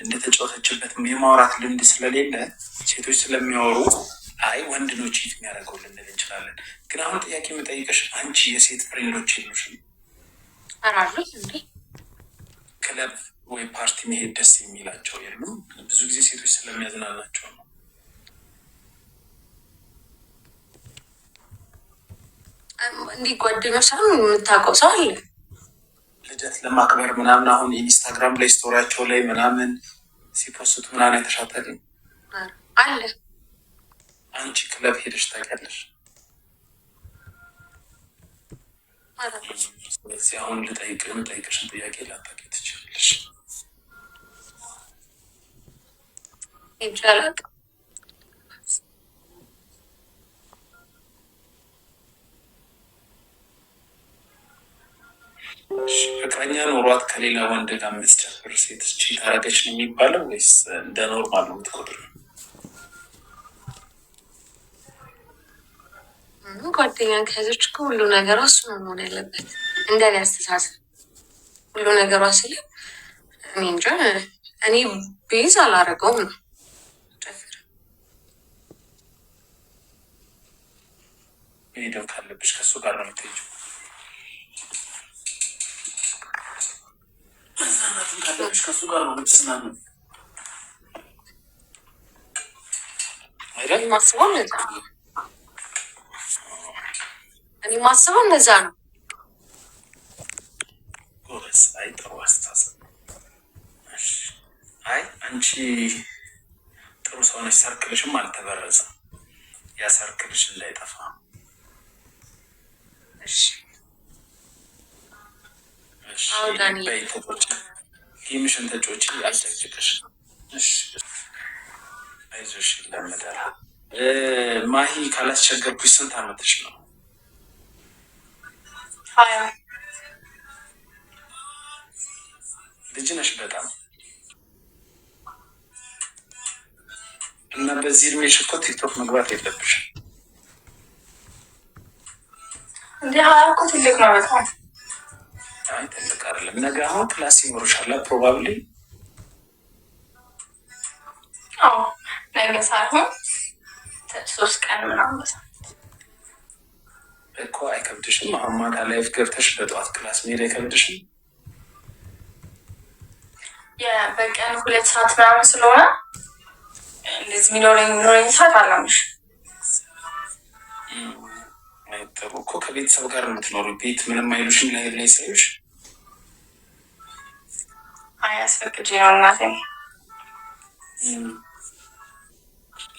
እንደተጫወተችበት የማውራት ልምድ ስለሌለ ሴቶች ስለሚያወሩ አይ ወንድ ነው ቺት የሚያደርገው ልንል እንችላለን። ግን አሁን ጥያቄ የምጠይቅሽ አንቺ የሴት ፍሬንዶች የሉሽም? አራሉት እንዴ? ክለብ ወይ ፓርቲ መሄድ ደስ የሚላቸው የሉም? ብዙ ጊዜ ሴቶች ስለሚያዝናናቸው ነው። እንዲህ ጓደኞች አሉ የምታውቀው ሰው አለ? ልደት ለማክበር ምናምን አሁን ኢንስታግራም ላይ ስቶሪያቸው ላይ ምናምን ሲፖስቱ ምናምን የተሻታልኝ አለ። አንቺ ክለብ ሄደሽ ታውቂያለሽ? ስለዚህ አሁን ልጠይቅሽን ጥያቄ ላታውቂ ትችላለሽ። ይቻላል። ፍቅረኛ ኖሯት ከሌላ ወንድ ጋር የምትጨፍር ሴት ቺት አደረገች ነው የሚባለው ወይስ እንደ ኖርማል ነው የምትቆጥረው? ጓደኛ ከያዘች እኮ ሁሉ ነገሯ እሱ ነው መሆን ያለበት። እንደኔ አስተሳሰብ ሁሉ ነገሯ ስለ እኔ እንጃ እኔ ቤዝ አላረገውም ነው ጨፍር ሄደው ካለብሽ ከእሱ ጋር ነው የምትሄጂው። መዝናናቱን ካለብሽ ከእሱ ጋር ነው የምትዝናኑ አይደል? ማስበው እንደዛ ነው። እኔ ማስበው እንደዛ ነው። ጎበዝ። አይ ጥሩ አስተሳሰብ። አይ አንቺ ጥሩ ሰው ነሽ። ሰርክልሽም አልተበረዘም። ያ ሰርክልሽ እንዳይጠፋ እሺ። ጌምሽን ተጫወቺ፣ አልጨቅጭቅሽ። አይዞሽ ይለመዳል። ማሂ ካላስቸገርኩሽ ስንት አመትሽ ነው? 20 ልጅ ነሽ በጣም እና በዚህ እድሜሽ እኮ ቲክቶክ መግባት የለብሽም። እንደ 20 እኮ ትልቅ ነው በጣም። አይ ትልቅ አይደለም። ነገ አሁን ክላስ ይኖርሻል ፕሮባብሊ። አዎ ነገ ሳይሆን 3 ቀን ምናምን እኮ አይከብድሽም? አሁን ማታ ላይፍ ገብተሽ በጠዋት ክላስ መሄድ አይከብድሽም? በቀን 2 ሰዓት ምናምን ስለሆነ እንደዚህ የሚኖረኝ ሰዓት አላምሽ። ጥሩ እኮ ከቤተሰብ ጋር የምትኖሩ ቤት ምንም አይሉሽም? ላይ ሳይሉሽ አያስፈቅጂ ነው እናቴ።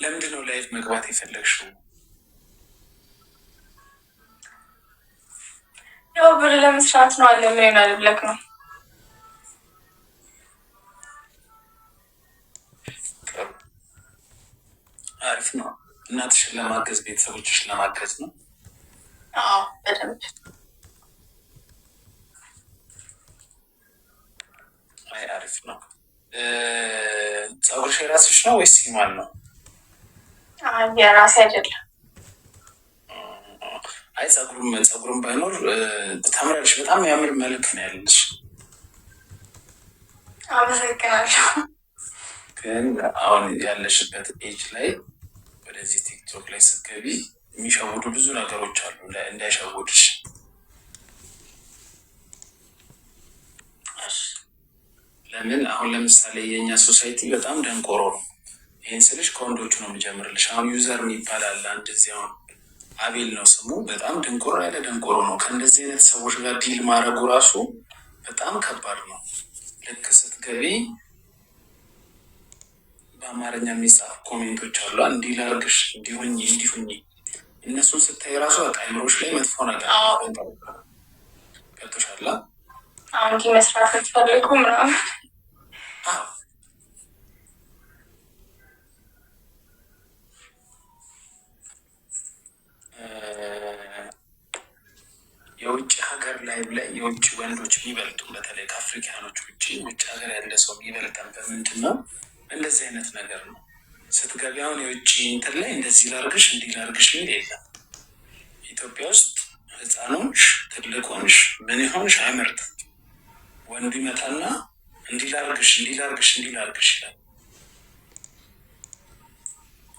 ለምንድን ነው ላይፍ መግባት የፈለግሽው? ያው ብር ለመስራት ነው አለ። ምን ይሆናል ብለክ ነው? አሪፍ ነው። እናትሽን ለማገዝ ቤተሰቦችሽን ለማገዝ ነው? አዎ በደንብ። አይ አሪፍ ነው። ፀጉርሽ የራስሽ ነው ወይስ ሲማል ነው? አይ የራሴ አይደለም። አይ ፀጉሩም ባይኖር ታምራለሽ። በጣም የሚያምር መልክ ነው ያለሽ። አመሰግናለሁ። ግን አሁን ያለሽበት ኤጅ ላይ ወደዚህ ቲክቶክ ላይ ስትገቢ የሚሸውዱ ብዙ ነገሮች አሉ። እንዳይሸውድሽ። ለምን አሁን ለምሳሌ የእኛ ሶሳይቲ በጣም ደንቆሮ ነው። ይህን ስልሽ ከወንዶቹ ነው የምጀምርልሽ። አሁን ዩዘር የሚባል አለ እንደዚህ፣ አሁን አቤል ነው ስሙ። በጣም ደንቆሮ ያለ ደንቆሮ ነው። ከእንደዚህ አይነት ሰዎች ጋር ዲል ማድረጉ ራሱ በጣም ከባድ ነው። ልክ ስትገቢ በአማርኛ የሚጻፉ ኮሜንቶች አሉ። እንዲህ ላድርግሽ፣ እንዲሁኝ እንዲሁኝ፣ እነሱን ስታይ ራሱ በቃ አይምሮሽ ላይ መጥፎ ነገር ገብቶሻል። አንቺ መስራት ትፈልጉ ምናምን የውጭ ሀገር ላይ የውጭ ወንዶች የሚበልጡ በተለይ ከአፍሪካኖች ውጭ ውጭ ሀገር ያለ ሰው የሚበልጠን በምንድን ነው? እንደዚህ አይነት ነገር ነው። ስትገቢ አሁን የውጭ እንትን ላይ እንደዚህ ላርግሽ እንዲህ ላርግሽ ሚል የለም። ኢትዮጵያ ውስጥ ህፃኖች ትልቆንሽ ምን ይሆንሽ አይመርጥም። ወንዱ ይመጣና እንዲላርግሽ ይላል።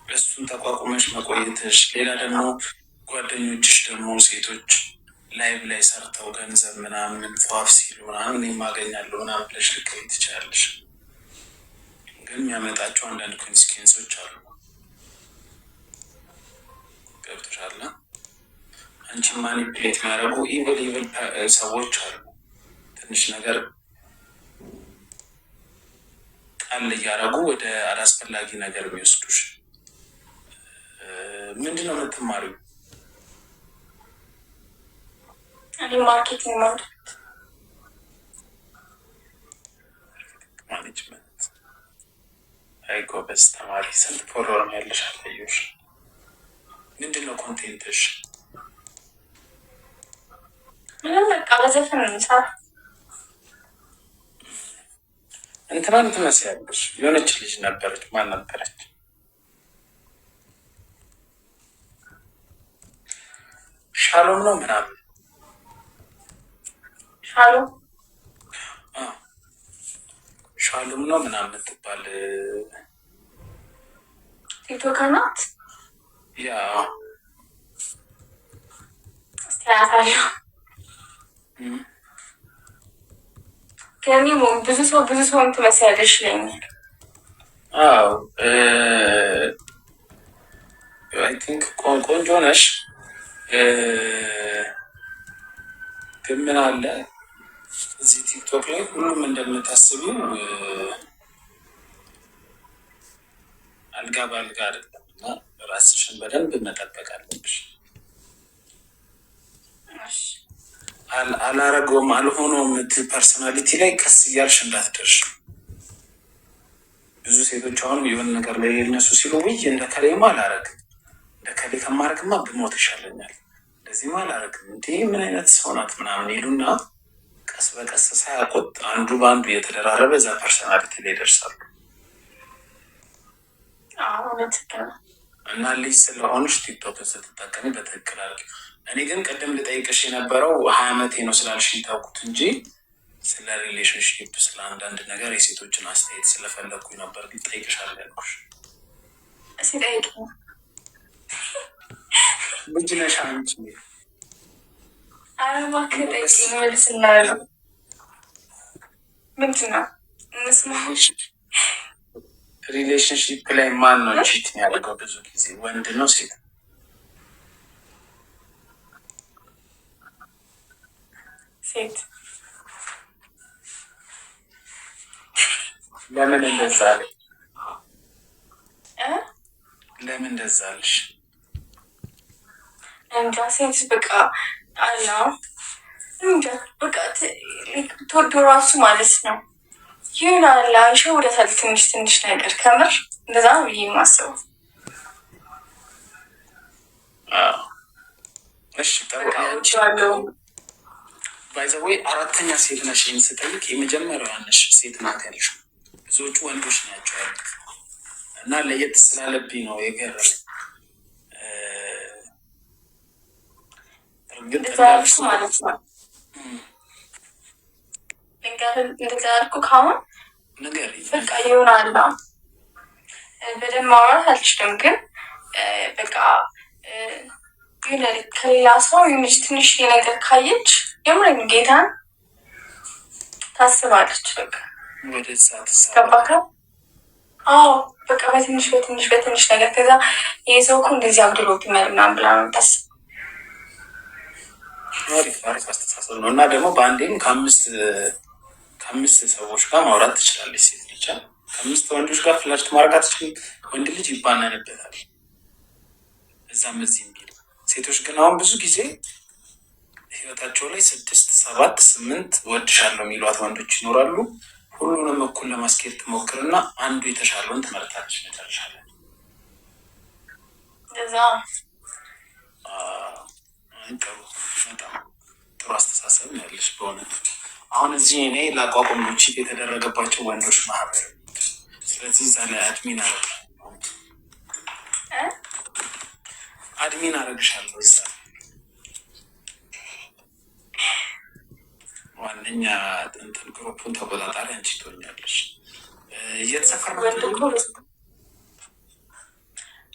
እሱን ተቋቁመሽ መቆየትሽ፣ ሌላ ደግሞ ጓደኞችሽ ደግሞ ሴቶች ላይቭ ላይ ሰርተው ገንዘብ ምናምን ፏፍ ሲሉ ምናምን የማገኛለሁ ምናምን ብለሽ ልትቀይ ትችላለሽ። ግን የሚያመጣቸው አንዳንድ ኮንሲኩዌንሶች አሉ። ገብቶሻል? አንቺ ማኒፕሌት የሚያደርጉ ኢቭል ሰዎች አሉ። ትንሽ ነገር ቃል እያደረጉ ወደ አላስፈላጊ ነገር የሚወስዱሽ። ምንድን ነው የምትማሪው? ማርኬቲንግ ማኔጅመንት። አይ ጎበዝ ተማሪ። ስንት ፎሎወር ነው ያለሽ? አለዮሽ ምንድን ነው ኮንቴንትሽ? ምንም በቃ በዘፈን እንሰራ። እንትናን ትመስያለሽ። የሆነች ልጅ ነበረች። ማን ነበረች? ሻሎም ነው ምናምን ሻሎም ነው ምናምን የምትባል ቲክቶከር ናት። ያ ስቲያታለሁ ከኔ ብዙ ሰው ትመስያለሽ ይለኛል። አዎ አይ ቲንክ ቆንጆ ነሽ። ግን ምን አለ እዚህ ቲክቶክ ላይ ሁሉም እንደምታስቢው አልጋ በአልጋ አይደለም እና ራስሽን በደንብ መጠበቅ አለብሽ። አላረገውም አልሆነውም ፐርሶናሊቲ ላይ ቀስ እያልሽ እንዳትደርሽ። ብዙ ሴቶች አሁን የሆነ ነገር ላይ የነሱ ሲሉ ውይ እንደ ከሌማ አላረግም፣ እንደ ከሌ ከማረግማ ብሞት ይሻለኛል፣ እንደዚህማ አላረግም፣ እንዴ ምን አይነት ሰው ናት ምናምን ይሉና ቀስ በቀስ ሳያውቁት አንዱ በአንዱ እየተደራረበ እዛ ፐርሶናሊቲ ላይ ይደርሳሉ። እና ልጅ ስለሆንሽ ቲክቶክን ስትጠቀሚ በትክክል አለ። እኔ ግን ቅድም ልጠይቅሽ የነበረው 20 ዓመቴ ነው ስላልሽኝ ታውቁት እንጂ ስለ ሪሌሽንሽፕ ስለ አንዳንድ ነገር የሴቶችን አስተያየት ስለፈለግኩኝ ነበር። ግን ጠይቅሻለሁ ያልኩሽ። ሲጠይቅ ልጅ ነሽ አንቺ። እባክህ ጠይቂኝ እመልስልሃለሁ። ምንድን ነው እንስማሽ? ሪሌሽንሽፕ ላይ ማን ነው ቺት የሚያደርገው? ብዙ ጊዜ ወንድ ነው ሴት? ሴት። ለምን እንደዛ አለ? ለምን እንደዛ አለሽ? እንጃ ሴት በቃ አላ እንጃ በቃ ተወዶ ራሱ ማለት ነው ይሁን አላ ይሸውዳታል። ትንሽ ነገር ከምር እንደዛ ነው ብዬ የማስበው። እሺ ባይዘወይ አራተኛ ሴት ነሽ ስጠይቅ የመጀመሪያዋ ነሽ ሴት ናት ያልሽ። ብዙዎቹ ወንዶች ናቸው ያሉት እና ለየት ስላለብኝ ነው የገረመኝ። እንደዛ ማለት ነው እንደዛ ያልኩ ካሁን በቃ ይሆናል። በደንብ ማውራት አልችልም፣ ግን በቃ ከሌላ ሰው የሆነች ትንሽ ነገር ካየች የምረኝ ጌታን ታስባለች። በቃ ገባካ? አዎ በቃ በትንሽ ነገር ከዛ ይህ ሰው እኮ እንደዚህ አብድሎብኛል ምናምን ብላ ነው ታስብ። አሪፍ አስተሳሰብ ነው እና ደግሞ በአንዴም ከአምስት ሰዎች ጋር ማውራት ትችላለች ሴት ልጅ። ከአምስት ወንዶች ጋር ፍላሽት ማድረግ አትችልም። ወንድ ልጅ ይባናንበታል እዛም እዚህም ቢል። ሴቶች ግን አሁን ብዙ ጊዜ ህይወታቸው ላይ 6፣ 7፣ 8 ወድሻለሁ የሚሏት ወንዶች ይኖራሉ። ሁሉንም እኩል ለማስኬድ ትሞክርና አንዱ የተሻለውን ትመርታለች መጨረሻ ላይ። በጣም ጥሩ አስተሳሰብ ነው ያለሽ በእውነት። አሁን እዚህ እኔ ላቋቁም ነው ቺት የተደረገባቸው ወንዶች ማህበር። ስለዚህ እዛ ላይ አድሚን አረግሻለሁ እዛ ዋነኛ እንትን ግሩፑን ተቆጣጣሪ አንቺ ትሆኛለሽ። እየተሰፈር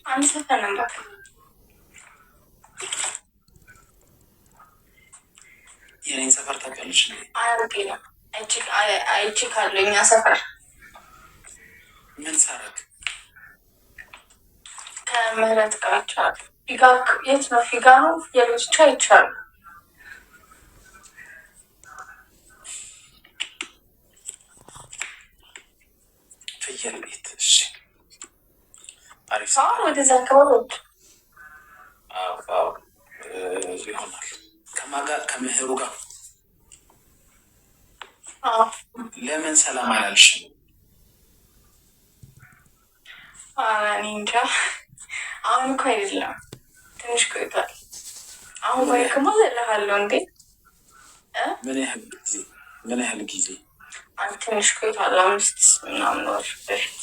አንድ ሰፈር ነበር። የኔን ሰፈር ታውቂያለሽ? አያርጌ ነው አይቺ ካሉ እኛ ሰፈር ምን ሳረግ ከምህረት ጋር ይቻላል። ፊጋ የት ነው? ፊጋ ነው የልጆቿ ይቻሉ ፍየል ቤት። እሺ አሪፍ ወደዛ አካባቢ ይሆናል። ከማጋ ከምህሩ ጋር ለምን ሰላም አላልሽም? እኔ እንጃ። አሁን እኮ አይደለም ትንሽ ቆይቷል። አሁን ባይክማ ዘለሃለሁ እንዴ። ምን ያህል ጊዜ? ትንሽ ቆይቷል። 5 ምናምን ወር በፊት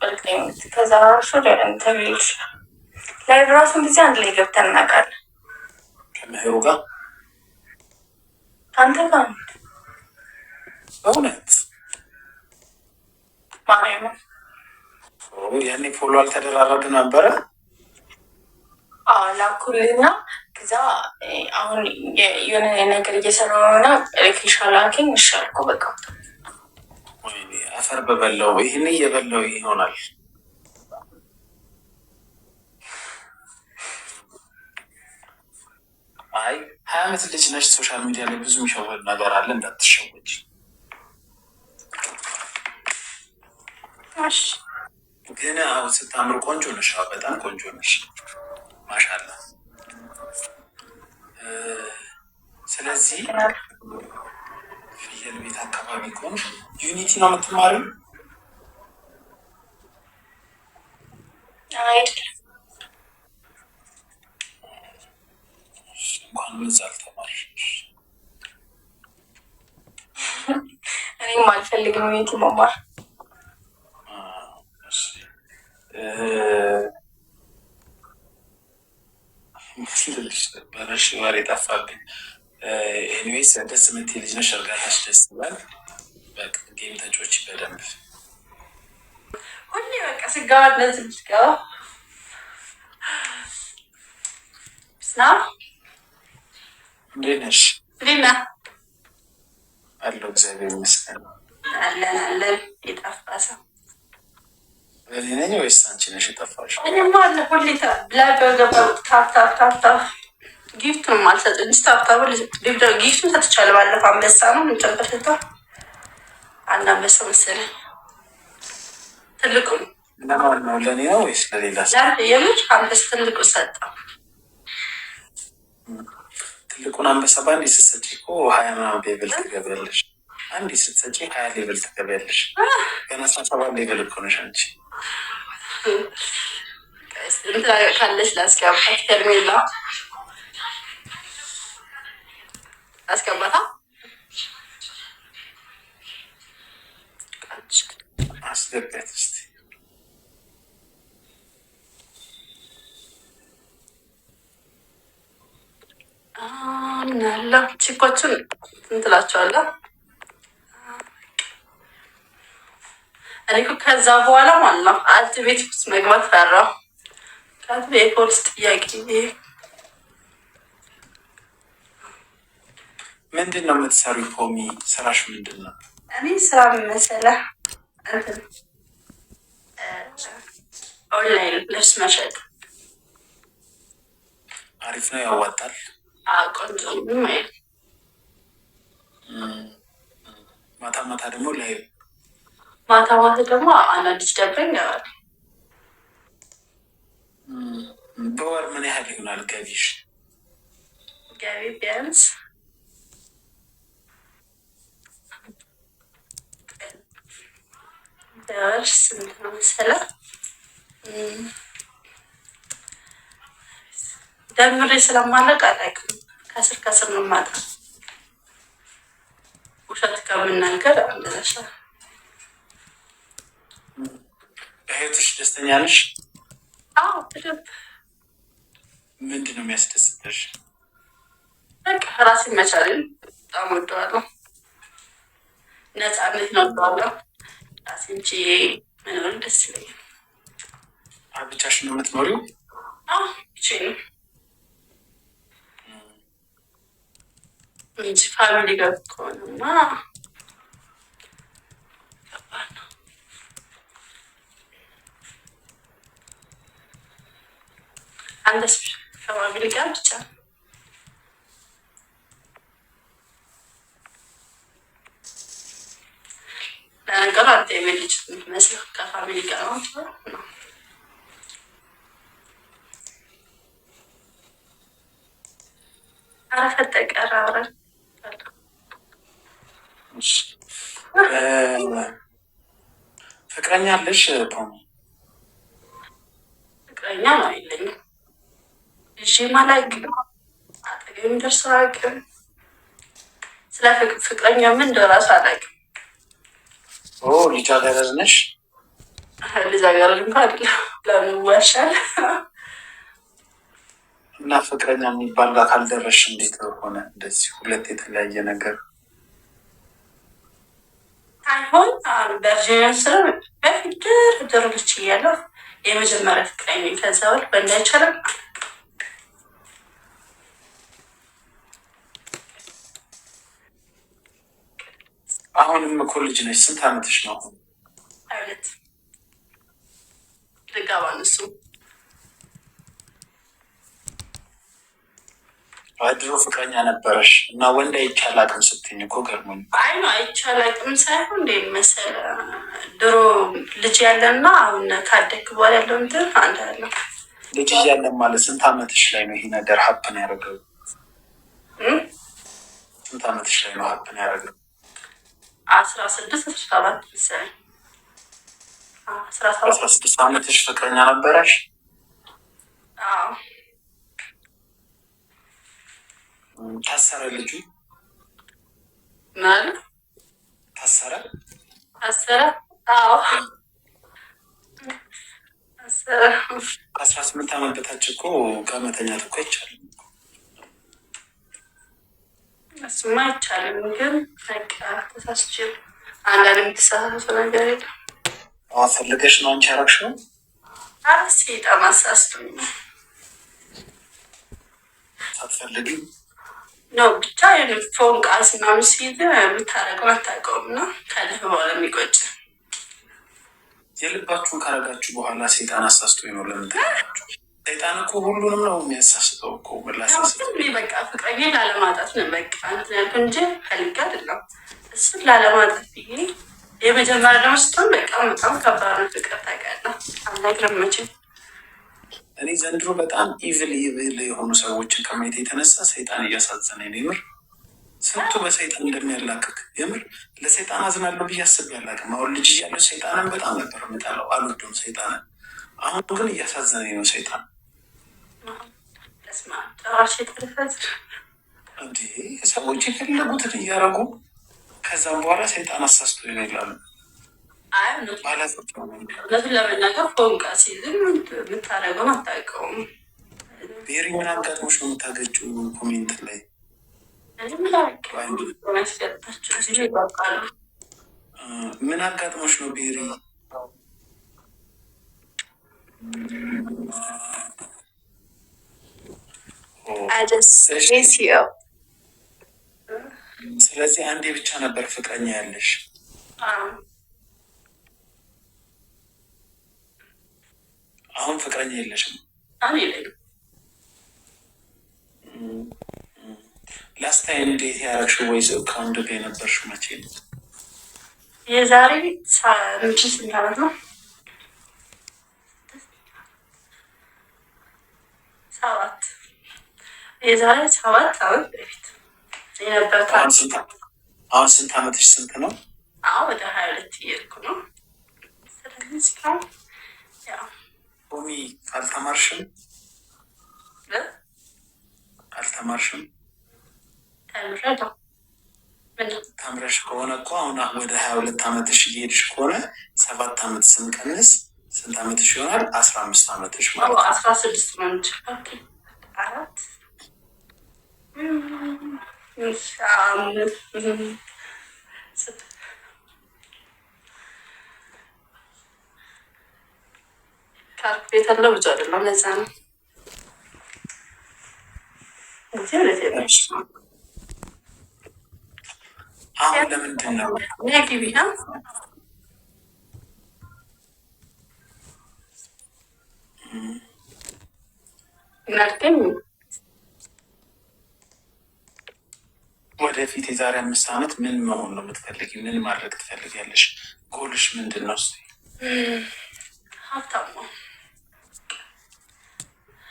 በልቀኝት ከዛ ራሱ ተብልሽ ላይ ራሱ ጊዜ አንድ ላይ ገብተን እናውቃለን። ከምህሩ ጋር ከአንተ ጋር በእውነት ማርያም ያኔ ፎሎ አልተደራረግ ነበረ። ላኩልና ከዛ አሁን የሆነ ነገር እየሰራሁ ነውና ኤሌክትሪሻን ላኪኝ ይሻልኩ በቃ አፈር በበላው ይህን እየበላው ይሆናል። አይ 20 ዓመት ልጅ ነች። ሶሻል ሚዲያ ላይ ብዙ የሚሸወድ ነገር አለ፣ እንዳትሸወጅ። ግን አሁን ስታምር ቆንጆ ነሽ፣ በጣም ቆንጆ ነሽ። ማሻላ። ስለዚህ ፍየል ቤት አካባቢ ከሆን ዩኒቲ ነው የምትማሪው? እንኳን ምንዛ አልተማርሽ። እኔም አልፈልግም ዩኒቲ መማር። በረሽ ወሬ ጠፋብኝ። ኤኒዌይስ ደስ የምትይ ልጅ ነሽ፣ እርጋታሽ ደስ ይላል። በቃ ጌም ተጫዎች በደንብ ሁሌ በቃ ስጋዋ እንደዚህ ስጋዋ ስና። እንዴት ነሽ? እንዴት ነህ? አለሁ እግዚአብሔር ይመስገን። አለን የጠፋ ሰው እኔ ነኝ ወይስ አንቺ ነሽ የጠፋሽ? እኔማ አለ ሁሌ ላይ በገባ ታፕ ጊፍቱንም አልሰጥም። ጊፍቱን ሰጥቻለሁ። ባለፈው አንበሳ ነው ምንጨበርታ አንድ አንበሳ መሰለኝ። ትልቁ ለማን ነው? ለእኔ ነው ወይስ ለሌላ ሰው? የምር አንበሳ ትልቁ ሰጠ። ትልቁን አንበሳ በአንዴ ስትሰጪ እኮ 20 ምናምን ሌቭል ትገቢያለሽ። አንዴ ስትሰጪ 20 ሌቭል ትገቢያለሽ። ገና 17 ሌቭል እኮ ነሽ አንቺ። ካለች ላስገባት ከርሜላ አስገባታ አስገቢያት እስኪ። ምናለ ቺኮችን እንትላቸዋለሁ። እኔ እኮ ከዛ በኋላ ማለት ነው አልት ቤት ውስጥ መግባት ፈራሁ። ከዚህ የፖሊስ ጥያቄ ምንድን ነው የምትሰሪው? ፖሚ ስራሽ ምንድን ነው? እኔ ስራ መሰለህ እንትን ኦንላይን ልብስ መሸጥ። አሪፍ ነው፣ ያዋጣል። ቆንጆ ምንም አይል። ማታ ማታ ደግሞ ላይ ማታ ደግሞ አንዳንድ ደንበኛ ያዋል። በወር ምን ያህል ይሆናል ገቢሽ? ገቢ ቢያንስ በወር ስንት ነው መሰለህ? ደምሬ ስለማለቅ አላውቅም። ከስር ነው ማጣ። ውሸት ከምናገር አንደረሻ። በህይወትሽ ደስተኛ ነሽ? አዎ በደንብ። ምንድን ነው የሚያስደስትሽ? በቃ ራሴን መቻልን በጣም ወደዋለሁ። ነፃነት ነው ወደዋለሁ። ራሴን ችዬ መኖር ደስ ይለኛል። ብቻሽን ነው የምትኖሪው? ብቻዬን እንጂ ፋሚሊ ጋር ከሆነማ ከባድ ነው። አንተስ ከፋሚሊ ጋር ብቻ? ለነገሩ አንተ የቤት ልጅ የምትመስለው ከፋሚሊ ጋር ነው። አረፈጠቀረ አብረን ፍቅረኛ አለሽ ፖሚ? ፍቅረኛ ነው የለኝም። እሺም አላውቅም፣ አጠገቤም ደርሶ አያውቅም። ስለ ፍቅረኛ ምን እንደራሱ አላውቅም። ልጃገረድ ነሽ? ልጃገረድ እንኳ አይደለም። ለምን ዋሻል? እና ፍቅረኛ የሚባል ጋር ካልደረሽ እንዴት ሆነ እንደዚህ ሁለት የተለያየ ነገር? አይሆን በርዥን ስር በፊት ድር ልች እያለሁ የመጀመሪያ ፍቅረኛ ከዛ ወል በእንዳ አይቻልም። አሁንም እኮ ልጅ ነች። ስንት አመትሽ ነው? 22 ልጋባ እሱ ድሮ ፍቅረኛ ነበረሽ እና ወንድ አይቻል አቅም ስትኝ እኮ ገርሞኝ። አይ ነው አይቻል አቅም ሳይሆን እንደ መሰለ ድሮ ልጅ ያለና አሁን ካደግ በኋላ ያለው እንትን አንድ ያለው ልጅ እያለን ማለት ስንት አመትሽ ላይ ነው ይሄ ነገር ሀፕን ያደረገው? ስንት አመትሽ ላይ ነው ሀፕን ያደረገው? 16 17 መሰለኝ። 16 አመትሽ ፍቅረኛ ነበረሽ? አዎ። ታሰረ ልጁ? ማለት ታሰረ? አዎ ታሰረ። ከ18 አመት በታች እኮ ከመተኛት እኮ አይቻልም። እሱማ አይቻልም፣ ግን በቃ ተሳስቼ አንዳንድ የምትሳሳቱ ነገር የለም። ፈልገሽ ነው አንቺ ያረግሽው? ሴጣን አሳስቶኝ ነው። ሳትፈልጊ ነው ብቻ ፎን ቃስ ምናምን ሲይዝ የምታረገው አታውቀውም እና ካለፈ በኋላ የሚቆጭ የልባችሁን ካረጋችሁ በኋላ ሴጣን አሳስቶኝ ነው። ለምን ትላላችሁ? ሰይጣን እኮ ሁሉንም ነው የሚያሳስተው እኮ። በቃ ፍቅረኛ ላለማጣት ነው በቃ እንትን ያልኩ እንጂ ፈልጌ አይደለም። እሱን ላለማጣት ብዬ የመጀመሪያ ደግሞ ስትሆን በጣም ከባድ ነው ፍቅር ታውቃለህ። አልነግርም መቼም። እኔ ዘንድሮ በጣም ኢቪል የሆኑ ሰዎችን ከማየት የተነሳ ሰይጣን እያሳዘነኝ ነው የምር። ስንቱ በሰይጣን እንደሚያላክክ የምር ለሰይጣን አዝናለሁ ብዬ አስቤ አላውቅም። አሁን ልጅ እያለሁ ሰይጣንን በጣም ነበር የምጠላው፣ አልወደውም ሰይጣንን። አሁን ግን እያሳዘነኝ ነው ሰይጣን። እንዴ ሰዎች የፈለጉትን እያደረጉ ከዛም በኋላ ሰይጣን አሳስቶ ይላሉ። እውነቱን ለመናገር ፎንቃ ሲዝም የምታደርገውን አታውቀውም። ቤሪ ምን አጋጥሞች ነው የምታገጭው? ኮሜንት ላይ ምን አጋጥሞች ነው ቤሪ? ስለዚህ አንዴ ብቻ ነበር ፍቅረኛ ያለሽ? አሁን ፍቅረኛ የለሽም? ላስታይም እንዴት ያደረግሽው? ወይስ ከወንድ ጋር የነበርሽው መቼ ነው? የዛሬ ስንት ዓመት ነው? 7 የዛሬ 7 ዓመት በፊት የነበረ። አሁን ስንት ዓመትሽ? ስንት ነው? አሁን ወደ 22 እየሄድኩ ነው። ስለዚህ ሆሚ አልተማርሽም? አልተማርሽም? ተምረሽ ከሆነ እኮ አሁን ወደ 22 ዓመትሽ እየሄድሽ ከሆነ 7 ዓመት ስንቀንስ ስንት ዓመትሽ ይሆናል? 15 ዓመትሽ ማለት ነው። 16 ነው እንጂ 4 ካልኩሌተር ነው ብዙ አይደለም። ለዛ ነው አሁን ለምንድን ነው ግቢ ነው እናርገኝ ወደፊት የዛሬ 5 ዓመት ምን መሆን ነው የምትፈልጊ? ምን ማድረግ ትፈልጊያለሽ? ጎልሽ ምንድን ነው? ሀብታም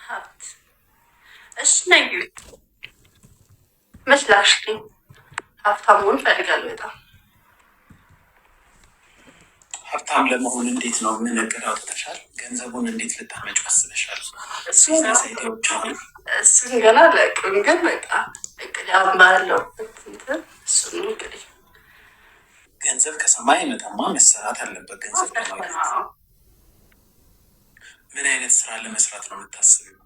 ሀብት እሺ ነይ ግቢ መስላሽልኝ ሀብታም መሆን እፈልጋለሁ በጣም። ሀብታም ለመሆን እንዴት ነው? ምን እቅድ አውጥተሻል? ገንዘቡን እንዴት ልታመጪው አስበሻል? እሱን ገና አላውቅም፣ ግን በቃ እቅድ ባለው እሱን እንግዲህ ገንዘብ ከሰማይ አይመጣማ፣ መሰራት አለበት። ገንዘብ ምን አይነት ስራ ለመስራት ነው የምታስቢው?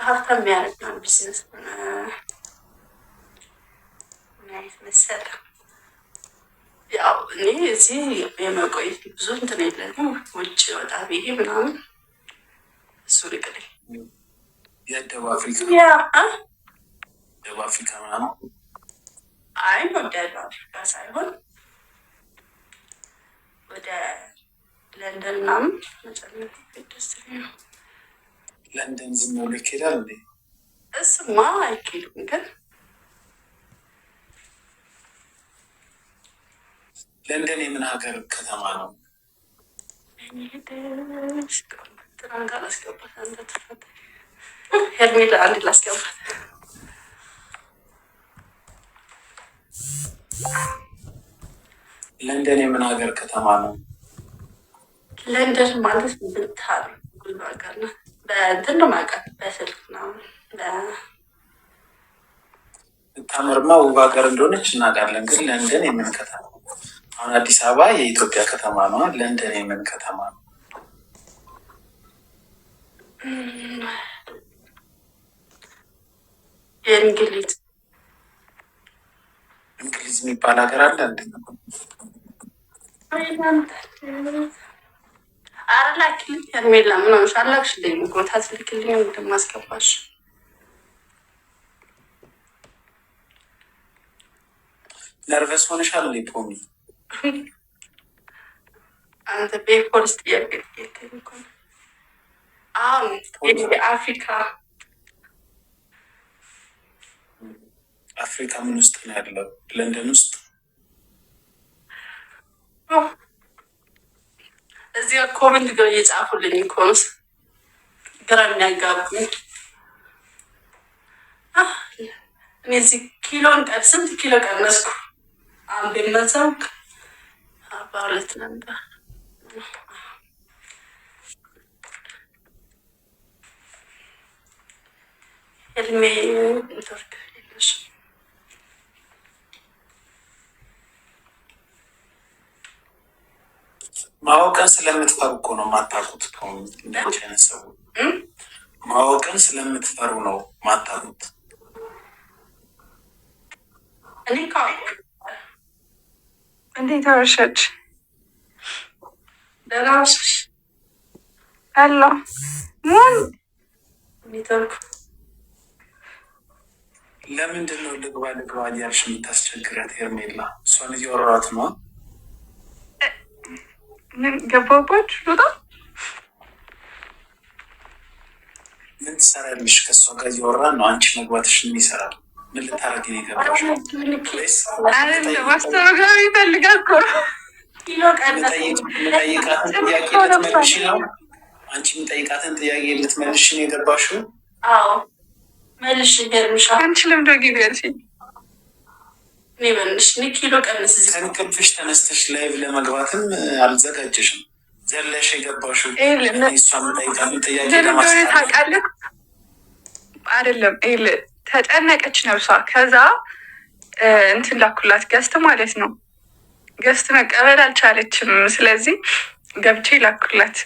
ሀብታም የሚያደርግ ነው ቢዝነስ መሰለ። ያው እኔ እዚህ የመቆየት ብዙ እንትን የለንም፣ ውጭ ወጣ ብዬ ምናምን እሱ ልቅል የደቡብ አፍሪካ ደቡብ አፍሪካ ምናምን አይ ወደ ደቡብ አፍሪካ ሳይሆን ወደ ለንደን ምናምን መጨመር ደስ ነው። ለንደን ዝም ብሎ ይኬዳል እንዴ? እሱማ አይኬድም ግን ለንደን የምን ሀገር ከተማ ነው? ሄርሜላ አንድ ላስገባት። ለንደን የምን ሀገር ከተማ ነው? ለንደን ማለት ብታል ሁሉ ሀገር ነው። በእንትን ነው የማውቃት በስልክ ነው። ብታምርማ ውብ ሀገር እንደሆነች እናውቃለን። ግን ለንደን የምን ከተማ? አሁን አዲስ አበባ የኢትዮጵያ ከተማ ነው። ለንደን የምን ከተማ ነው? የእንግሊዝ እንግሊዝ የሚባል ሀገር አለ እንዴ? አረ ላኪልኝ ሄርሜላ፣ ምን ሆነሽ? አላክሽልኝ እኮ ታስልክልኝ እንደማስገባሽ። ነርቨስ ሆነሻል እንዴ ፖሚ? አንተ በፖሊስ ጥያቄ እኮ አሁን የአፍሪካ አፍሪካ ምን ውስጥ ነው ያለው? ለንደን ውስጥ እዚህ ኮመንት ጋር እየጻፉልኝ እኮ ነው ግራ የሚያጋቡኝ። እኔ እዚህ ስንት ኪሎ ቀነስኩ? አንድ የመዛው 42 ነበር። እድሜ ኔትወርክ የለሽ ማወቅን ስለምትፈሩ እኮ ነው የማታውቁት። እንዳንቺ አይነት ሰው ማወቅን ስለምትፈሩ ነው የማታውቁት። እኔ እንዴት አመሻች? ደህና ነሽ? አሎ ምን ኔትወርክ ለምንድን ነው ልግባ እያልሽ የምታስቸግረት ሄርሜላ? እሷን እያወራኋት ነው። ምን ገባባችሁ? ሉጣ ምን ትሰራለሽ? ከእሷ ጋር እያወራን ነው። አንቺ መግባትሽ የሚሰራል ምን ልታረጊ ነው የገባሽው? ማስተረጋሪ ይፈልጋል እኮ የምጠይቃትን ጥያቄ ልትመልሽ ነው። አንቺ የምጠይቃትን ጥያቄ ልትመልሽ ነው የገባሽው? አዎ መልሽ። ገርምሻ አንቺ ልምዶ ጊዜ ያልሽኝ እኔ በልሽ ኪሎ ቀንስ። ከእንቅልፍሽ ተነስተሽ ላይቭ ለመግባትም አልዘጋጀሽም። ዘለሽ የገባሽው እሷ የምጠይቃትን ጥያቄ ለማስታወቅ ታውቃለህ አይደለም? ተጨነቀች ነብሷ። ከዛ እንትን ላኩላት ገስት ማለት ነው። ገስት መቀበል አልቻለችም። ስለዚህ ገብቼ ላኩላት።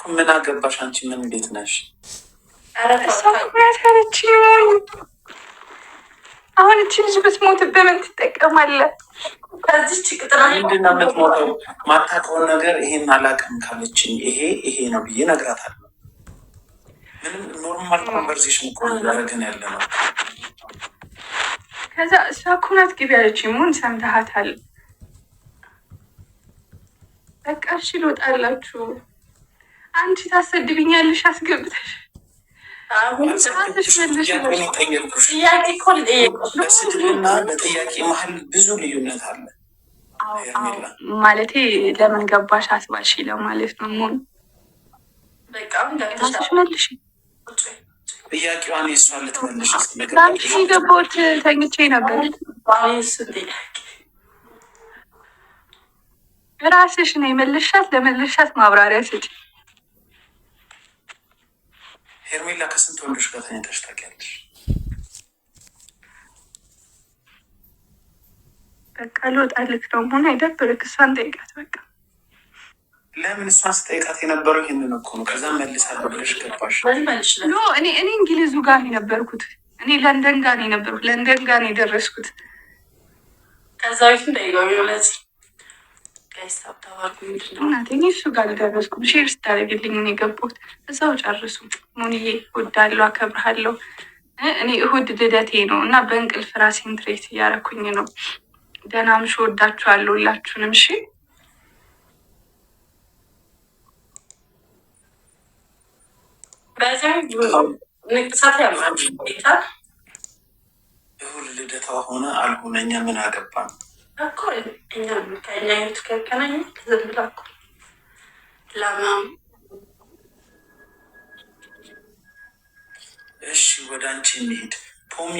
ምን አገባሽ አንቺ? ምን ቤት ነሽ? እሷ ያለች አሁን እቺ ልጅ ብትሞትብህ ምን ትጠቀማለህ? ከዚች ቅጥራ ምንድን ነው የምትሞተው? ማታውቀውን ነገር ይሄን አላውቅም ካለችኝ ይሄ ነው ብዬ እነግራታለሁ። ምንም ኖርማል ኮንቨርሴሽን እኮ እያደረግን ያለ ነው። ከዛ እሷ እኮ ናት ግቢ ያለችኝ። ሙን ሰምተሃታል? በቃ እሺ ልወጣላችሁ። አንቺ ታሰድብኛለሽ አስገብተሽ በስድብና በጥያቄ መሀል ብዙ ልዩነት አለ። ማለቴ ለምን ገባሽ አስባሽ ለማለት ነው። ሙን ራስሽ መልሽ። ጥያቄዋን የእሷን ልትመልሽ ለአንቺ የገባሁት ተኝቼ ነበር። ራስሽ ነው የመልሻት። ለመልሻት ማብራሪያ ስጪ። ሄርሜላ ከስንት ወንዶች ጋር ተኝተሽ ታውቂያለሽ? በቃ ልወጣልክ ነው። ሆነ አይደብርክ? እሷን ጠይቃት በቃ። ለምን እሷን ስጠይቃት የነበረው ይህንን እኮ ነው። ከዛ መልሳለሁ ብለሽ ገባሽ። እኔ እንግሊዙ ጋር ነው የነበርኩት። እኔ ለንደን ጋር ነው የነበርኩት። ለንደን ጋር ነው የደረስኩት። ከዛ ቤት እንዳይገቢ እናቴ እሱ ጋር ደረስኩ። ሼር ስታደርግልኝ ነው የገባሁት። እዛው ጨርሱ። ሙኒዬ እወዳለሁ፣ አከብርሃለሁ። እኔ እሁድ ልደቴ ነው እና በእንቅልፍ ራሴን ትሬት እያደረኩኝ ነው። ደህና ምሽ። እወዳችኋለሁ ሁላችሁንም። እሺ ንቅሳት ያምራል። እሁድ ልደቷ ሆነ አልሆነ እኛ ምን አገባን እኮ እኛ ከእኛ ህይወት ከገናኝ ዝም ብላ እኮ ለማም። እሺ ወደ አንቺ እንሂድ። ፖሚ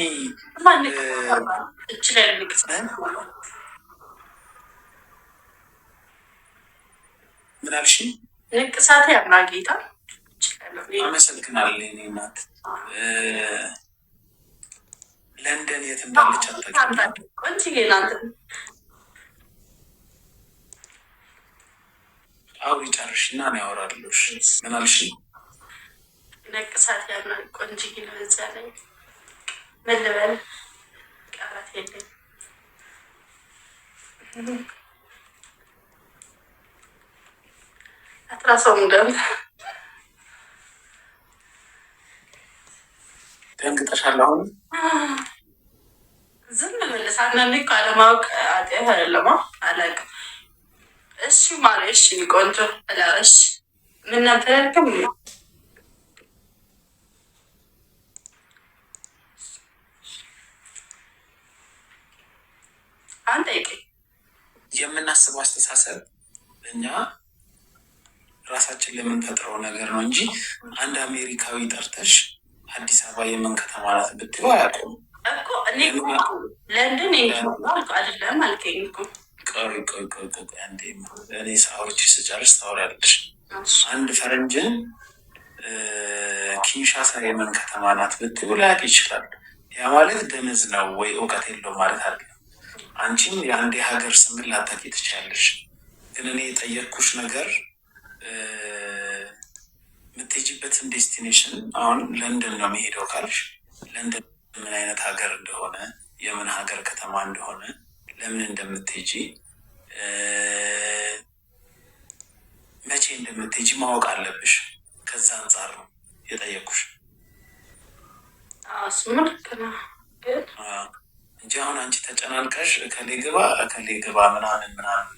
እችላል ንቅሳት ምን አልሽ? ንቅሳት ያምራል ጌታ። አመሰግናለሁ የእኔ እናት። ለንደን የት እንዳለች አታውቂም? አውሪ ጨርሽና እኔ አወራለሁ። ምን አልሽ? ነቅሳት ያምራል ቆንጅዬ ነው። እዛ ላይ ምን ልበል ቃላት የለኝ። አትራሰውም ደም ደንግጠሻል? አሁን ዝም ብለሽ አንዳንዴ እኮ አለማወቅ ኃጢአት አይደለም። አላውቅም። እሺ ማሪ፣ እሺ ቆንጆ እሺ። ምን ነበር ያልከው? አንተ የምናስበው አስተሳሰብ እኛ ራሳችን ለምንፈጥረው ነገር ነው እንጂ አንድ አሜሪካዊ ጠርተሽ አዲስ አበባ የምን ከተማ ናት ብትይው አያውቁም እኮ። እኔ ለንደን አይደለም አልከኝ እኮ። ቆይ አንዴ፣ እኔ አውርቼ ስጨርስ ታወሪያለሽ። አንድ ፈረንጅን ኪንሻሳ የምን ከተማ ናት ብትይው ላያውቅ ይችላል። ያ ማለት ደነዝ ነው ወይ እውቀት የለው ማለት አይደለም። አንቺም የአንድ የሀገር ስምን ላታውቂ ትችያለሽ። ግን እኔ የጠየቅኩሽ ነገር የምትሄጂበትን ዴስቲኔሽን አሁን ለንደን ነው የሚሄደው ካልሽ ለንደን ምን አይነት ሀገር እንደሆነ የምን ሀገር ከተማ እንደሆነ ለምን እንደምትሄጂ መቼ እንደምትሄጂ ማወቅ አለብሽ። ከዛ አንጻር ነው የጠየኩሽ እንጂ አሁን አንቺ ተጨናንቀሽ እከሌ ግባ ምናምን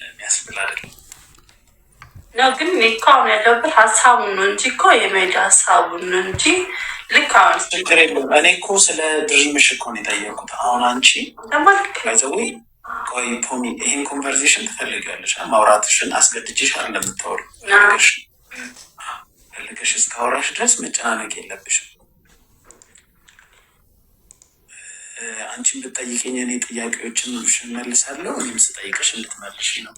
የሚያስብል አይደለም ነው። ግን እኔ እኮ አሁን ያለበት ሀሳቡን ነው እንጂ እኮ የመሄድ ሀሳቡን ነው እንጂ ልክ አሁን ችግር የለውም። እኔ እኮ ስለ ድሪምሽ እኮ ነው የጠየቁት። አሁን አንቺ ይዘዊ ቆይ ፖሚ፣ ይህን ኮንቨርሴሽን ትፈልጊያለሽ? ማውራትሽን አስገድጅሽ አለምታወሪ ፈልገሽ እስካወራሽ ድረስ መጨናነቅ የለብሽም። አንቺን ብትጠይቅኝ እኔ ጥያቄዎችን መልሳለሁ። እኔም ስጠይቅሽ እንድትመልሽ ነው።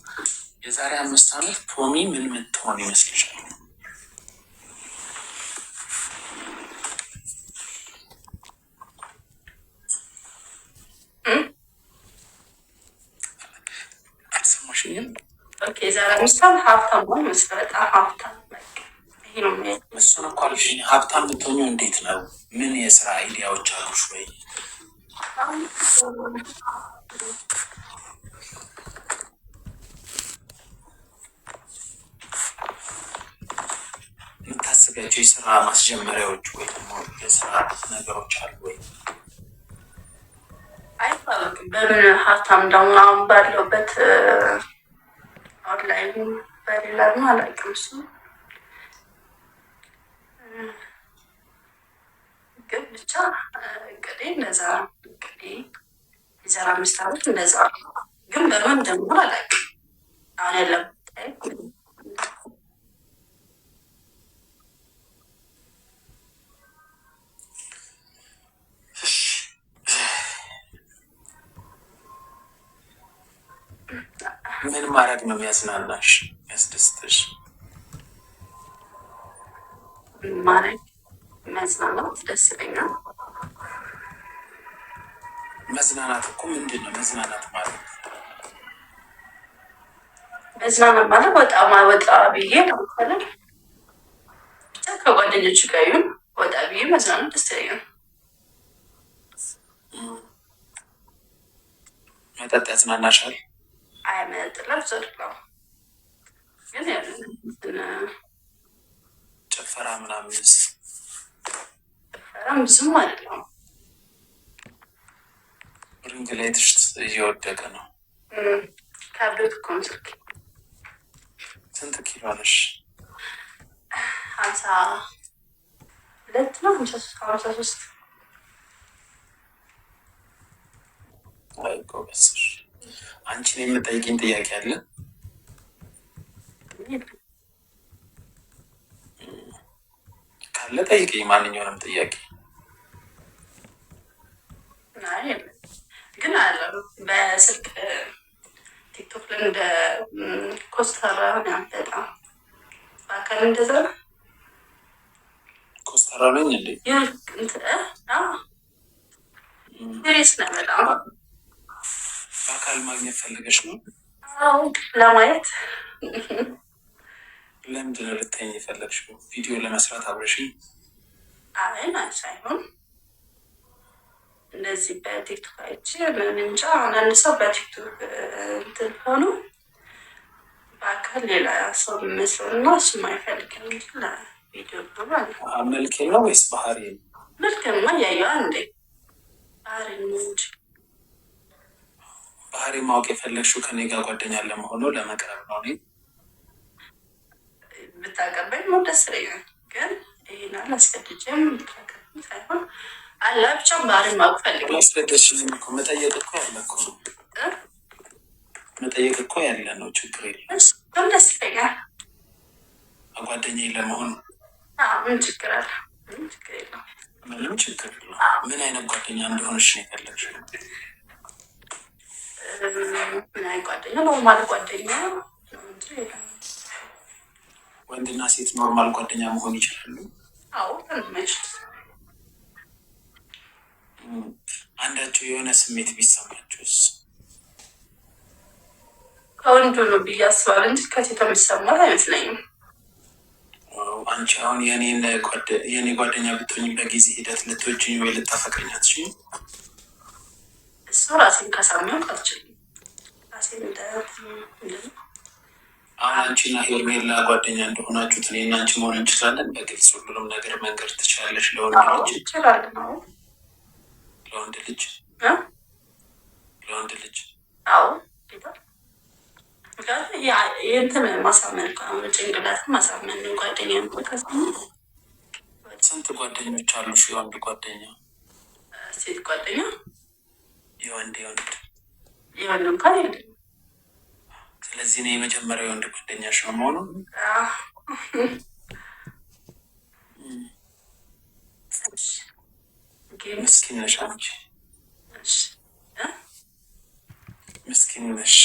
የዛሬ 5 ዓመት ፖሚ ምን ምትሆን ይመስልሻል? አልሰማሽኝም? የዛሬ 5 ዓመት ሀብታም ሆን መስፈ በጣም ሀብታም እሱን እኮ አልሽኝ። ሀብታም ብትሆኚው እንዴት ነው? ምን የስራ አይዲያዎች አሉሽ ወይ? የምታስቢያቸው የስራ ማስጀመሪያዎች ወይ ደግሞ የስራ ነገሮች አሉ ወይ? አይታወቅም በምን ሀብታም ደግሞ አሁን ባለውበት ኦንላይን በሌላ ነው አላውቅም። እሱ ግን ብቻ እንግዲህ እንደዛ እንግዲህ የዘራ 5 ዓመት እንደዛ ግን በምን ደግሞ አላውቅም። አሁን ያለም ምን ማድረግ ነው የሚያዝናናሽ የሚያስደስትሽ? ማድረግ መዝናናት ደስ ይለኛል። መዝናናት እኮ ምንድን ነው መዝናናት ማለት? መዝናናት ማለት ወጣ ብዬ ነው ማለት ብቻ ከጓደኞች ጋር ይሁን ወጣ ብዬ መዝናናት ደስ ይለኛል። መጠጥ ያዝናናሻል? አይ መጠጥ ለብሶ ግን ጭፈራ ምናምንስ? ጭፈራም ብዙም አይደለም። ሪንግ ላይትሽ እየወደቀ ነው። ከብዶት እኮ ነው ስልክ። ስንት ኪሎ ነሽ? 52 ነው 53 አይ ጎበዝ። አንቺን የምጠይቂኝ ጥያቄ አለ? ካለ ጠይቂኝ፣ ማንኛውንም ጥያቄ። ግን አለ በስልክ ቲክቶክ ላይ እንደ ኮስተራ በጣም በአካል እንደዛ ኮስተራ ነኝ እንዴ? ሬስ ነው በጣም በአካል ማግኘት ፈልገሽ ነው? ለማየት ለምንድን ነው ልታይኝ የፈለግሽው? ቪዲዮ ለመስራት አብረሽኝ? አይ ሳይሆን እንደዚህ በቲክቶክ አይቼ ምን እንጃ አንዳንድ ሰው በቲክቶክ እንትን ሆኖ በአካል ሌላ ሰው የሚመስለው እና እሱም አይፈልግም እንጂ ለቪዲዮ ብሏል። መልኬ ነው ወይስ ባህሪ? መልክማ እያየሁ እንዴ ባህሪ ነው እንጂ ባህሪ ማወቅ የፈለግሽው ከኔ ጋር ጓደኛ ለመሆኑ ለመቅረብ ነው? እኔ ብታቀበኝ ነው ደስ ይለኛል። ግን ይሄን አላስገድጄም ብታቀበኝ ሳይሆን አለ ብቻ ባህሪ ማወቅ ፈልግ። አላስገደድሽኝም እኮ መጠየቅ እኮ ያለ እኮ ነው። መጠየቅ እኮ ያለ ነው። ችግር የለም። ደስ ይለኛል ጓደኛዬ ለመሆን። ምን ችግር አለ? ምንም ችግር የለም። ምንም ችግር የለም። ምን አይነት ጓደኛ እንደሆነሽ ነው የፈለግሽው? ምን አይነት ጓደኛ? ኖርማል ጓደኛ። ወንድና ሴት ኖርማል ጓደኛ መሆን ይችላሉ? አዎ ምንመች አንዳቸው የሆነ ስሜት ቢሰማቸውስ? ከወንዱ ነው ብዬ አስባለሁ እንጂ ከሴት የሚሰማት አይመስለኝም። አንቺ አሁን የኔ ጓደኛ ብትሆኝ በጊዜ ሂደት ልትወጂኝ ወይ ልታፈቅረኝ አትችይም? እሱ ራሴን ካሳመንኩ አልችልም። ራሴን አሁን አንቺና ሄርሜላ ጓደኛ እንደሆናችሁት እኔና አንቺ መሆን እንችላለን? በግልጽ ሁሉንም ነገር መንገድ ትችላለሽ? ለወንድ ልጅ ይችላል ነው ለወንድ ልጅ ለወንድ ልጅ አዎ ይህንትን ማሳመን ጭንቅላትን ማሳመን ጓደኛ ስንት ጓደኞች አሉሽ? የወንድ ጓደኛ? ሴት ጓደኛ? የወንድ የወንድ እንኳን የለም። ስለዚህ እኔ የመጀመሪያ የወንድ ጓደኛሽ ነው መሆኑ? ምስኪን ነሽ አንቺ፣ ምስኪን ነሽ።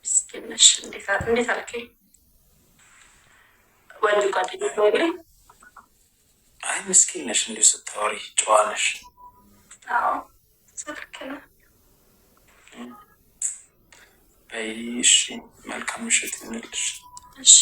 ምስኪን ነሽ እንዴት አልከኝ? ወንድ ጓደኛ ወይልኝ? አይ ምስኪን ነሽ እንዲሁ ስታወሪ ጨዋ ነሽ። አዎ ስልክ ነው። በይ እሺ፣ መልካም ምሽት ይሁንልሽ። እሺ